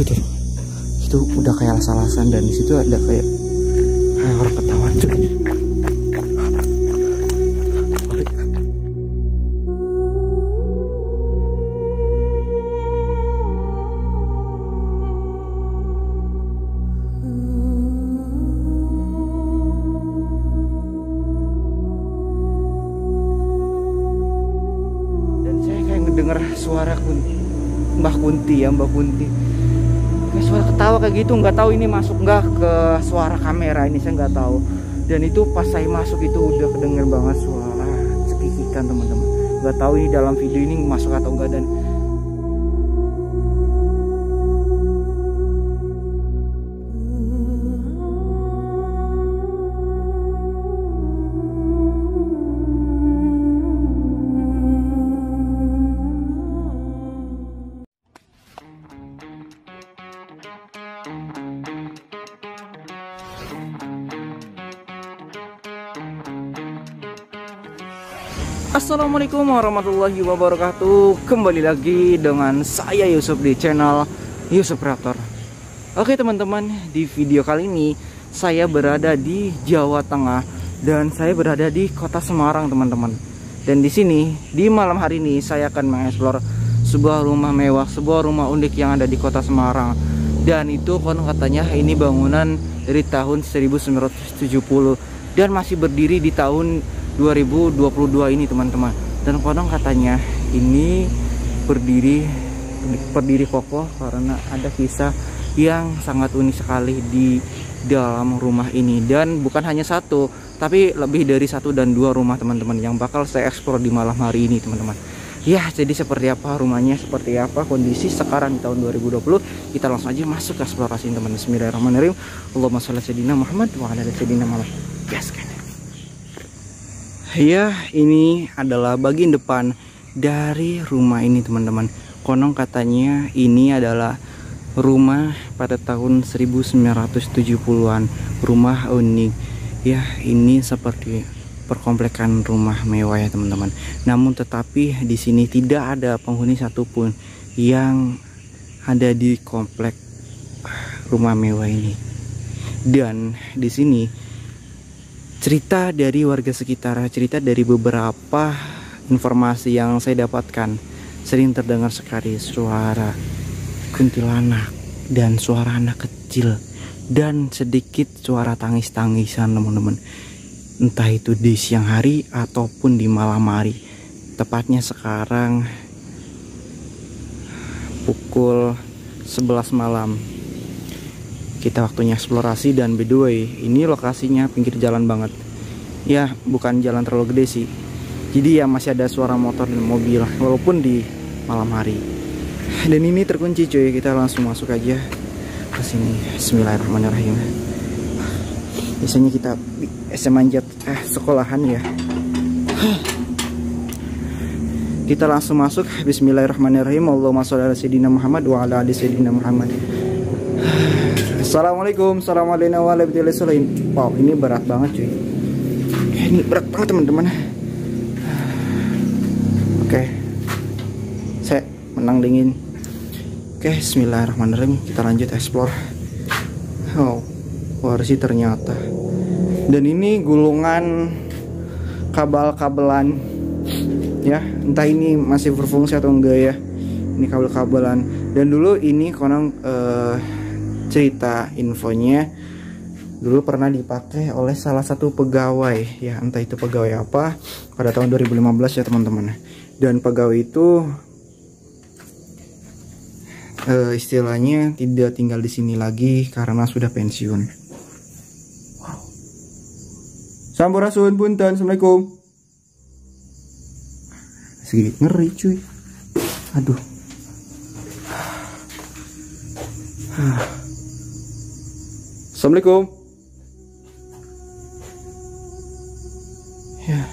situ. Itu udah kayak las-lasan dan di situ ada kayak orang ketawa cuy. Dan saya kayak ngedenger suara Mbah Kunti. Kayak suara ketawa kayak gitu, nggak tahu ini masuk nggak ke suara kamera, ini saya nggak tahu. Dan itu pas saya masuk itu udah kedenger banget suara cekikikan teman-teman. Nggak tahu ini dalam video ini masuk atau enggak. Dan Assalamualaikum warahmatullahi wabarakatuh. Kembali lagi dengan saya Yusuf di channel Yusuf Raptor. Oke teman-teman, di video kali ini saya berada di Jawa Tengah dan saya berada di kota Semarang teman-teman. Dan di sini di malam hari ini saya akan mengeksplor sebuah rumah mewah, sebuah rumah unik yang ada di kota Semarang. Dan itu konon katanya ini bangunan dari tahun 1970 dan masih berdiri di tahun 2022 ini teman-teman. Dan konon katanya ini berdiri kokoh karena ada kisah yang sangat unik sekali di dalam rumah ini. Dan bukan hanya satu, tapi lebih dari 1 dan 2 rumah teman-teman yang bakal saya eksplor di malam hari ini teman-teman. Ya, jadi seperti apa rumahnya, seperti apa kondisi sekarang di tahun 2020, kita langsung aja masuk ke eksplorasi teman-teman. Bismillahirrahmanirrahim. Allahumma shalli ala sayyidina Muhammad wa ala ali sayyidina Muhammad. Gaskan. Ya, ini adalah bagian depan dari rumah ini teman-teman. Konon katanya ini adalah rumah pada tahun 1970-an, rumah unik. Ya, ini seperti perkomplekan rumah mewah ya teman-teman. Namun tetapi di sini tidak ada penghuni satupun yang ada di komplek rumah mewah ini. Dan di sini cerita dari warga sekitar, cerita dari beberapa informasi yang saya dapatkan, sering terdengar sekali suara kuntilanak dan suara anak kecil dan sedikit suara tangis-tangisan teman-teman. Entah itu di siang hari ataupun di malam hari. Tepatnya sekarang pukul 11 malam. Kita waktunya eksplorasi. Dan by the way, ini lokasinya pinggir jalan banget. Ya, bukan jalan terlalu gede sih. Jadi ya masih ada suara motor dan mobil walaupun di malam hari. Dan ini terkunci cuy. Kita langsung masuk aja ke sini. Bismillahirrahmanirrahim. Biasanya kita semanjat sekolahan ya. Kita langsung masuk. Bismillahirrahmanirrahim. Allahumma sholli ala sayyidina Muhammad wa ala ali sayyidina Muhammad. Assalamualaikum warahmatullahi wabarakatuh. Wow, ini berat banget cuy. Ini berat banget teman-teman. Oke, saya menang dingin. Oke, bismillahirrahmanirrahim. Kita lanjut explore. Oh, warsi ternyata. Dan ini gulungan kabel-kabelan. Ya, entah ini masih berfungsi atau enggak ya. Ini kabel-kabelan. Dan dulu ini konon cerita infonya dulu pernah dipakai oleh salah satu pegawai ya, entah itu pegawai apa, pada tahun 2015 ya teman-teman. Dan pegawai itu istilahnya tidak tinggal di sini lagi karena sudah pensiun. Wow. Sampurasun punten. Assalamualaikum. Sedikit ngeri cuy. Aduh. Assalamualaikum. Ya.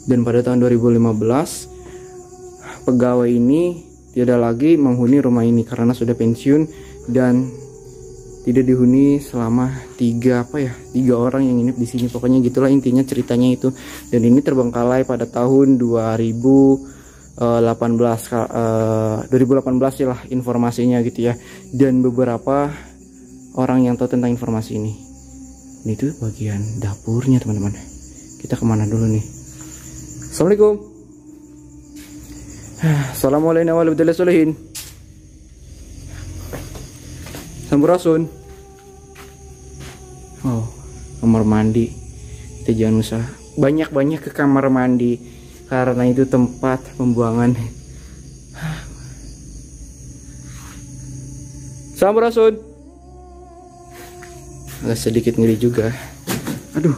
Dan pada tahun 2015 pegawai ini tidak lagi menghuni rumah ini karena sudah pensiun dan tidak dihuni selama 3 orang yang nginep di sini. Pokoknya gitulah intinya ceritanya itu. Dan ini terbengkalai pada tahun 2019 2018 lah informasinya gitu ya, dan beberapa orang yang tahu tentang informasi ini. Ini tuh bagian dapurnya teman-teman. Kita kemana dulu nih? Assalamualaikum. Assalamualaikum warahmatullahi wabarakatuh. Sampurasun. Oh, kamar mandi. Kita jangan usah banyak-banyak ke kamar mandi karena itu tempat pembuangan. Sampurasun. Agak sedikit ngeri juga. Aduh,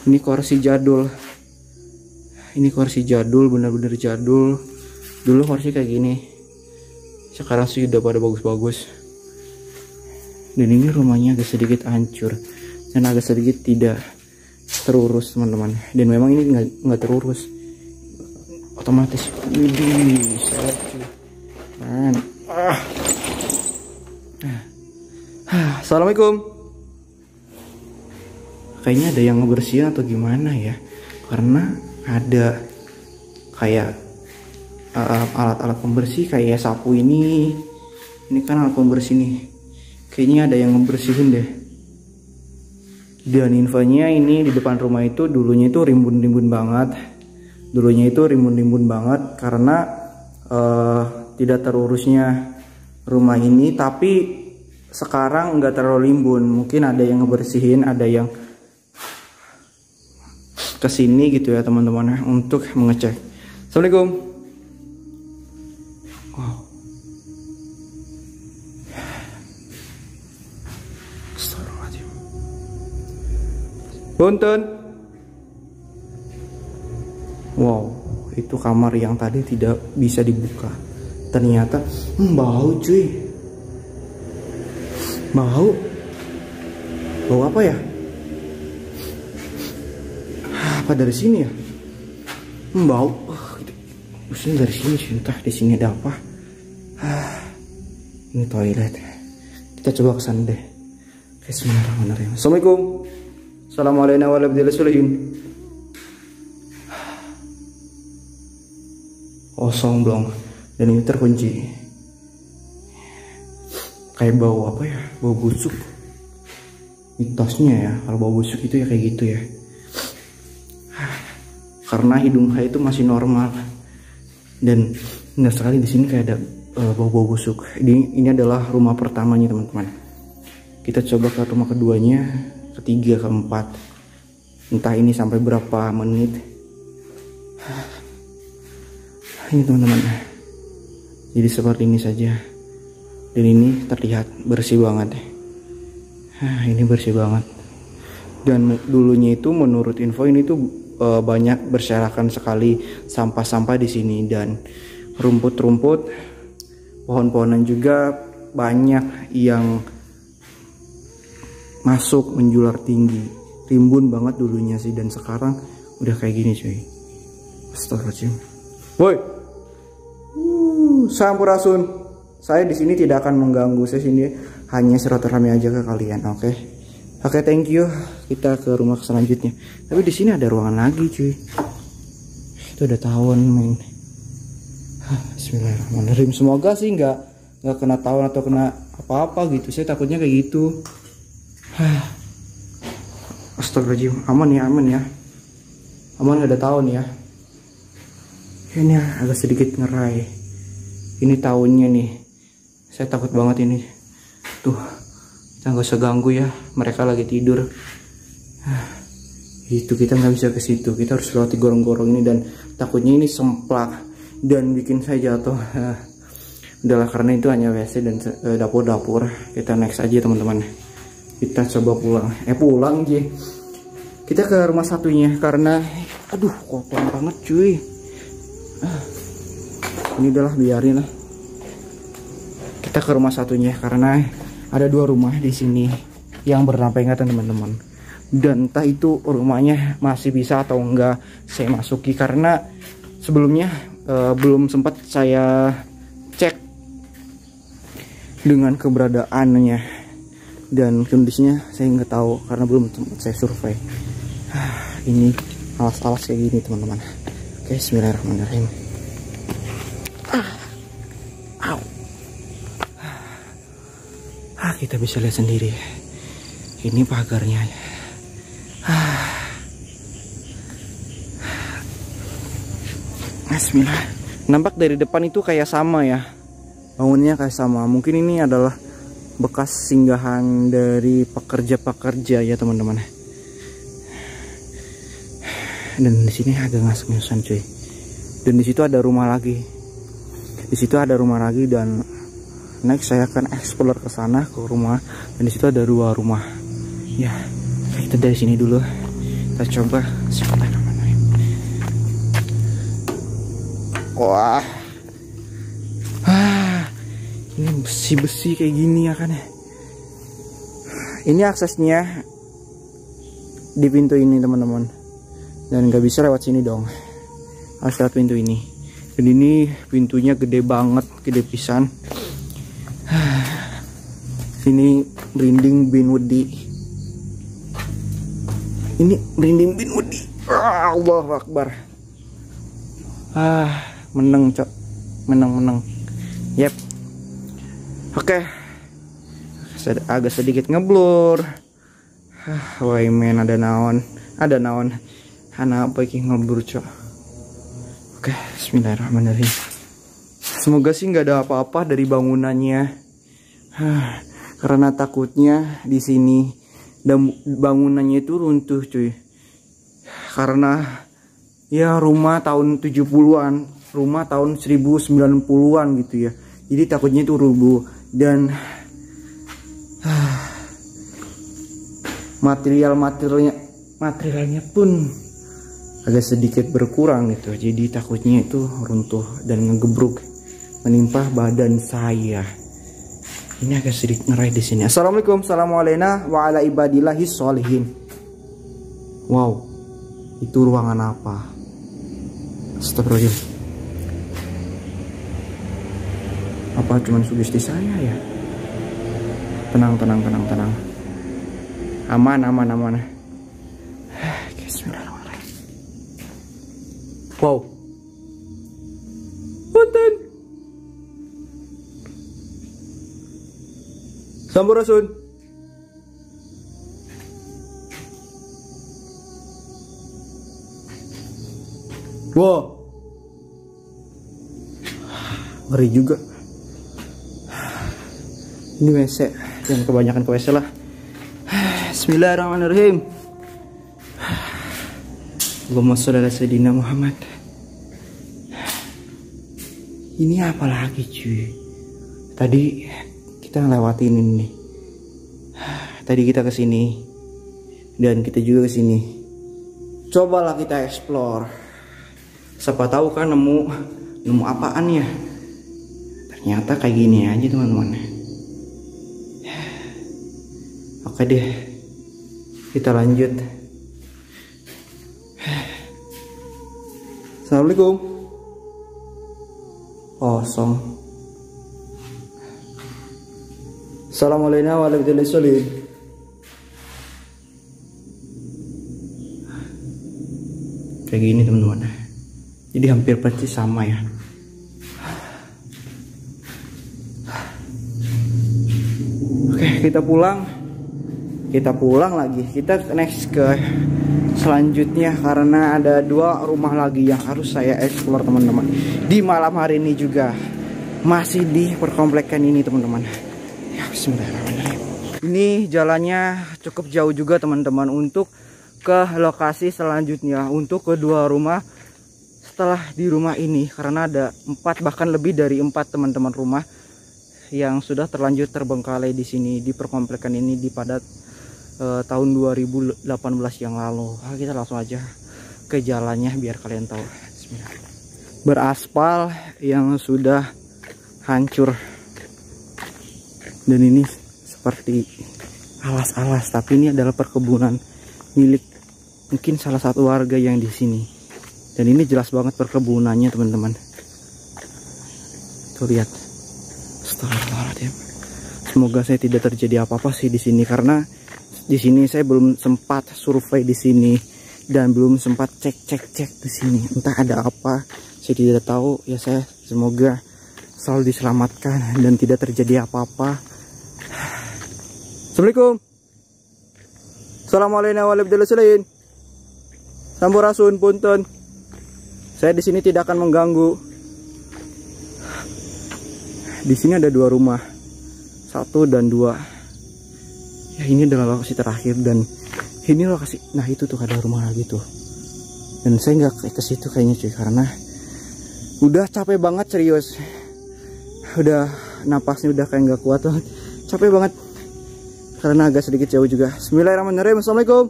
ini kursi jadul. Ini kursi jadul, benar-benar jadul. Dulu kursi kayak gini. Sekarang sih udah pada bagus-bagus. Dan ini rumahnya agak sedikit hancur dan agak sedikit tidak terurus teman-teman. Dan memang ini nggak terurus. Otomatis. Widih, salah cuy. Assalamualaikum. Kayaknya ada yang ngebersihin atau gimana ya, karena ada kayak alat-alat pembersih kayak sapu ini kan alat pembersih nih, kayaknya ada yang ngebersihin deh. Dan infonya ini di depan rumah itu dulunya itu rimbun-rimbun banget, karena tidak terurusnya rumah ini. Tapi sekarang nggak terlalu limbun, mungkin ada yang ngebersihin, ada yang kesini gitu ya teman-teman untuk mengecek. Assalamualaikum. Wow. Astagfirullahaladzim. Punten. Wow, itu kamar yang tadi tidak bisa dibuka. Ternyata bau cuy. Bau apa ya? Apa dari sini ya? Bau. Usin dari sini sih, entah di sini ada apa. Ini toilet. Kita coba ke sana deh. Bismillahirrahmanirrahim. Assalamualaikum. Assalamualaikum warahmatullahi wabarakatuh. Kosong belum. Dan ini terkunci. Kayak bau apa ya? Bau busuk. Mitosnya ya, kalau bau busuk itu ya kayak gitu ya. Karena hidung saya itu masih normal. Dan benar sekali di sini kayak ada bau-bau busuk. Ini adalah rumah pertamanya teman-teman. Kita coba ke rumah keduanya, ketiga, keempat. Entah ini sampai berapa menit. Ini teman-teman. Jadi seperti ini saja. Dan ini terlihat bersih banget. Ini bersih banget. Dan dulunya itu menurut info ini tuh banyak berserakan sekali sampah-sampah di sini, dan rumput-rumput, pohon-pohonan juga banyak yang masuk menjular tinggi, rimbun banget dulunya sih, dan sekarang udah kayak gini cuy. Astagfirullahaladzim. Woi, sampurasun. Saya di sini tidak akan mengganggu, saya sini hanya silaturahmi aja ke kalian, oke? Oke, thank you. Kita ke rumah selanjutnya. Tapi di sini ada ruangan lagi, cuy. Itu ada tawon, men. Bismillahirrahmanirrahim. Semoga sih nggak kena tawon atau kena apa-apa gitu. Saya takutnya kayak gitu. Astagfirullahaladzim. Aman ya, aman ya. Aman, nggak ada tawon ya. Ini agak sedikit ngerai. Ini tawonnya nih. Saya takut banget ini. Tuh. Kita nggak usah ganggu ya, mereka lagi tidur. Itu kita nggak bisa ke situ, kita harus lewati gorong-gorong ini, dan takutnya ini semplak dan bikin saya jatuh. Udahlah, karena itu hanya WC dan dapur-dapur. Kita next aja teman-teman. Kita coba pulang aja. Kita ke rumah satunya karena aduh kotor banget cuy. Ini udahlah, biarin lah. Kita ke rumah satunya karena ada dua rumah di sini yang berdampingan teman-teman. Dan entah itu rumahnya masih bisa atau enggak saya masuki, karena sebelumnya belum sempat saya cek dengan keberadaannya, dan kondisinya saya nggak tahu karena belum sempat saya survei. Ini alas-alas kayak gini teman-teman. Oke, bismillahirrahmanirrahim. Kita bisa lihat sendiri. Ini pagarnya. Bismillah. Nampak dari depan itu kayak sama ya. Bangunnya kayak sama. Mungkin ini adalah bekas singgahan dari pekerja-pekerja ya teman-teman. Dan di sini agak ngas-ngasan cuy. Dan di situ ada rumah lagi. Di situ ada rumah lagi dan next saya akan explore ke sana ke rumah. Dan di situ ada 2 rumah. Ya, kita dari sini dulu. Kita coba siapa namanya. Wah, ini besi-besi kayak gini ya kan ya. Ini aksesnya di pintu ini teman-teman. Dan nggak bisa lewat sini dong. Harus lewat pintu ini. Dan ini pintunya gede banget, gede pisan. Sini merinding bin Wedi. Ini merinding bin Wedi. Allahu Akbar. Menang cok, menang. Yep. Oke. Agak sedikit ngeblur. Wah men, ada naon. Anak apa yang ngeblur cok. Oke, bismillahirrahmanirrahim. Semoga sih nggak ada apa-apa dari bangunannya. Karena takutnya di sini dan bangunannya itu runtuh cuy. Karena ya rumah tahun 70-an, rumah tahun 1090-an gitu ya. Jadi takutnya itu rubuh dan materialnya pun agak sedikit berkurang gitu. Jadi takutnya itu runtuh dan ngegebruk menimpa badan saya. Ini agak sedikit ngerai di sini. Assalamualaikum, assalamualaikum wa ala ibadillahi sholihin. Wow, itu ruangan apa? Astagfirullahaladzim. Apa cuman sugesti saya ya? Tenang. Aman. Bismillahirrahmanirrahim. Wow. Punten. Sampurasun. Wow. Ngeri juga. Ini WC, jangan kebanyakan ke WC lah. Bismillahirrahmanirrahim. Allahumma sholli ala sayyidina Muhammad. Ini apa lagi cuy? Tadi kita ngelewatin ini. Tadi kita ke sini dan kita juga ke sini. Cobalah kita explore. Siapa tahu kan nemu apaan ya? Ternyata kayak gini aja teman-teman. Oke deh, kita lanjut. Assalamualaikum. Kosong. Assalamualaikum warahmatullahi wabarakatuh. Kayak gini teman-teman. Jadi hampir persis sama ya. Oke, kita pulang lagi. Kita next ke selanjutnya karena ada 2 rumah lagi yang harus saya explore teman-teman. Di malam hari ini juga masih di perkomplekan ini teman-teman. Ya bismillahirrahmanirrahim. Ini jalannya cukup jauh juga teman-teman untuk ke lokasi selanjutnya, untuk kedua rumah setelah di rumah ini, karena ada 4 bahkan lebih dari 4 teman-teman rumah yang sudah terlanjur terbengkalai di sini di perkomplekan ini di pada tahun 2018 yang lalu. Kita langsung aja ke jalannya biar kalian tahu. Beraspal yang sudah hancur dan ini seperti alas-alas, tapi ini adalah perkebunan milik mungkin salah satu warga yang di sini. Dan ini jelas banget perkebunannya teman-teman. Tuh lihat. Astagfirullahaladzim. Semoga saya tidak terjadi apa-apa sih di sini, karena di sini saya belum sempat survei di sini dan belum sempat cek di sini. Entah ada apa, saya tidak tahu. Ya saya semoga selalu diselamatkan dan tidak terjadi apa-apa. Assalamualaikum. Assalamualaikum warahmatullahi wabarakatuh. Sampurasun punten. Saya di sini tidak akan mengganggu. Di sini ada 2 rumah. 1 dan 2. Ya ini adalah lokasi terakhir dan ini lokasi. Nah itu tuh ada rumah lagi tuh. Dan saya nggak ke situ kayaknya cuy karena udah capek banget serius. Udah napasnya udah kayak nggak kuat banget. Capek banget. Karena agak sedikit jauh juga. Bismillahirrahmanirrahim. Assalamualaikum.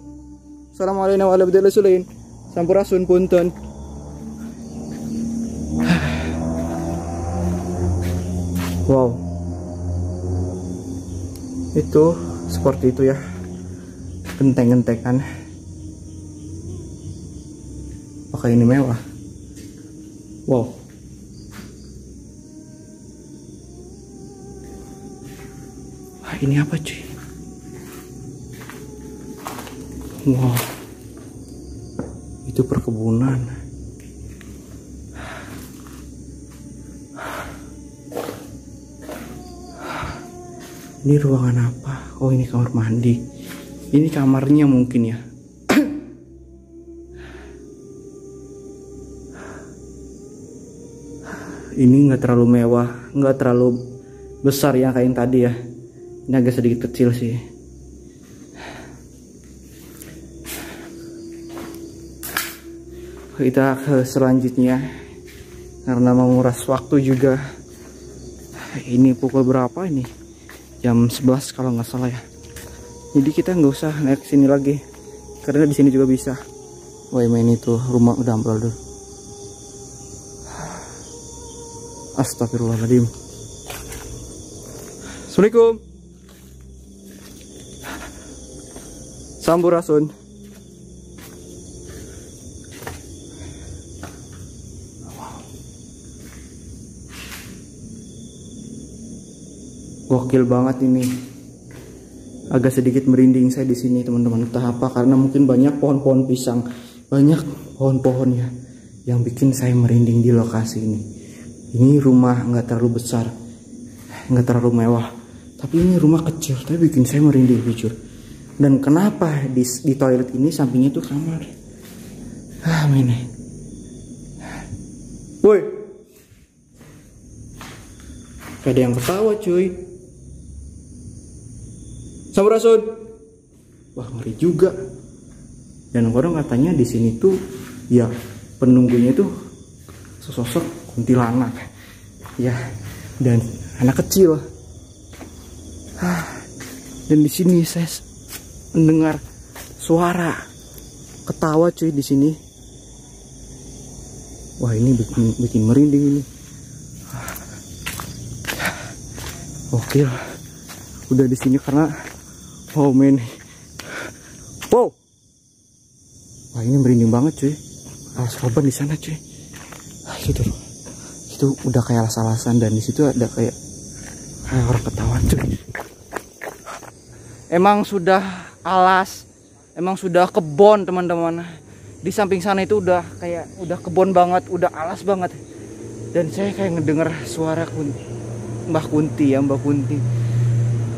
Assalamualaikum warahmatullahi wabarakatuh. Sampurasun punten. Wow. Itu seperti itu ya. Genteng-gentengan. Apakah ini mewah? Wow. Wah, ini apa cuy? Wow, itu perkebunan. Ini ruangan apa? Oh ini kamar mandi. Ini kamarnya mungkin ya. Ini nggak terlalu mewah, nggak terlalu besar ya kayak yang tadi ya. Ini agak sedikit kecil sih. Kita ke selanjutnya karena menguras waktu juga. Ini pukul berapa ini? Jam 11 kalau nggak salah ya. Jadi kita nggak usah naik sini lagi karena di sini juga bisa. Wah main itu rumah udah ambrol dulu. Astagfirullahaladzim. Assalamualaikum. Sampurasun. Gokil banget ini. Agak sedikit merinding saya di sini teman-teman. Entah apa karena mungkin banyak pohon-pohon pisang, banyak pohon-pohonnya yang bikin saya merinding di lokasi ini. Ini rumah nggak terlalu besar, nggak terlalu mewah, tapi ini rumah kecil tapi bikin saya merinding jujur. Dan kenapa di toilet ini sampingnya tuh kamar? Ini. Woi. Kayak ada yang ketawa cuy. Sampurasun. Wah ngeri juga. Dan orang katanya di sini tuh ya penunggunya tuh sesosok kuntilanak. Ya dan anak kecil. Dan di sini saya mendengar suara ketawa cuy di sini. Wah ini bikin merinding ini. Oke lah. Udah di sini karena oh men. Wow. Wah ini merinding banget cuy. Alas korban di sana cuy. Gitu. Itu udah kayak alas-alasan dan di situ ada kayak orang ketawa cuy. Emang sudah alas, emang sudah kebon teman-teman. Di samping sana itu udah kayak udah kebon banget, udah alas banget. Dan saya kayak ngedenger suara Mbak Kunti ya, Mbak Kunti.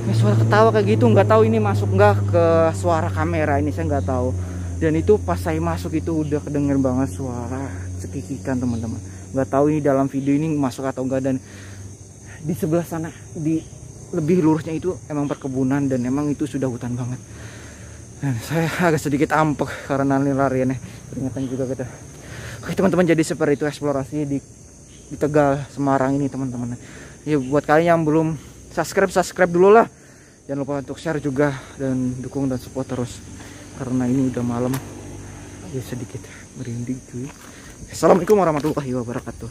Kayak suara ketawa kayak gitu, nggak tahu ini masuk nggak ke suara kamera ini saya nggak tahu. Dan itu pas saya masuk itu udah kedenger banget suara cekikikan teman-teman. Nggak tahu ini dalam video ini masuk atau enggak. Dan di sebelah sana di lebih lurusnya itu emang perkebunan dan emang itu sudah hutan banget. Dan saya agak sedikit ampek karena lariannya peringatan juga gitu. Oke teman-teman, jadi seperti itu eksplorasi di Tegal Semarang ini teman-teman. Ya buat kalian yang belum subscribe dulu lah. Jangan lupa untuk share juga dan dukung dan support terus karena ini udah malam. Ya sedikit merinding cuy. Assalamualaikum warahmatullahi wabarakatuh.